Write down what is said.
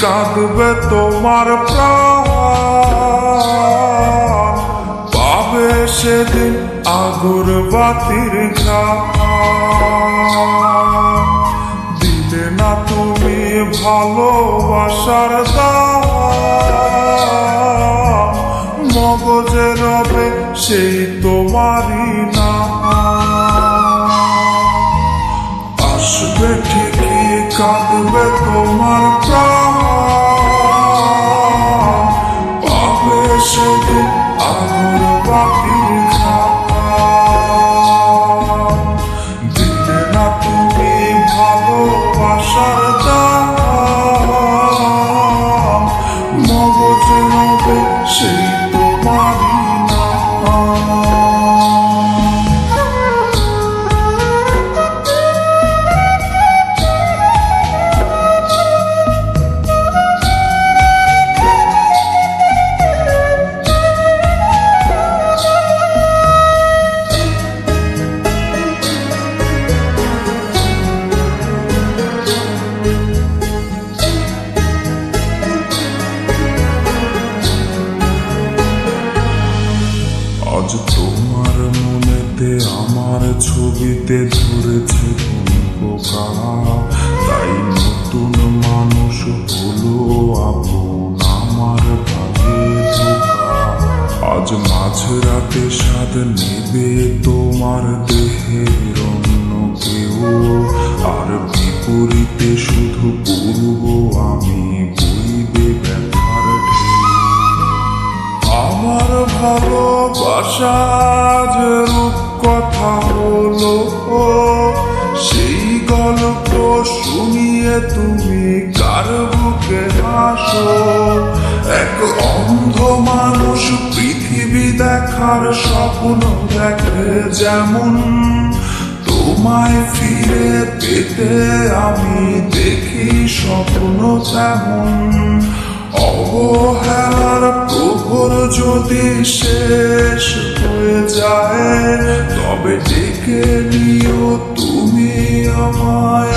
কাঁদবে তোমার প্রাণ, পাবে সেদিন আগুর বাতির ঘ্রাণ। দিলে না তুমি ভালোবাসার দাম, মগজে রবে সেই তোমারই নাম। আসবে ঠিকই কাঁদবে তোমার প্রাণ, পাবে সেদিন আগুর বাতির ঘ্রাণ। দিলে না তুমি ভালোবাসার দাম, মগজে রবে সেই তোমারই নাম। আজ তোমার মনেতে আমার ছবিতে ধরেছে পোকা, তাই নতুন মানুষ হলো আপন আমার ভাগে ধোকা। আজ মাঝরাতে স্বাদ নেবে তোমার দেহের অন্য কেউ, আর বিপরীতে শুধু পূর্ব আমি বইবে ব্যথার ঢেউ। আমার ভালোবাসা যে রূপকথা হলো, সেই গল্প শুনিয়ে তুমি কার বুকে হাসো। এক অন্ধ মানুষ পৃথিবী দেখার স্বপ্ন দেখে যেমন, তোমায় ফিরে পেতে আমি দেখি স্বপ্ন তেমন। অবহেলার প্রহর যদি শেষ হয়ে যায়, তবে ডেকে নিও তুমি আমায়।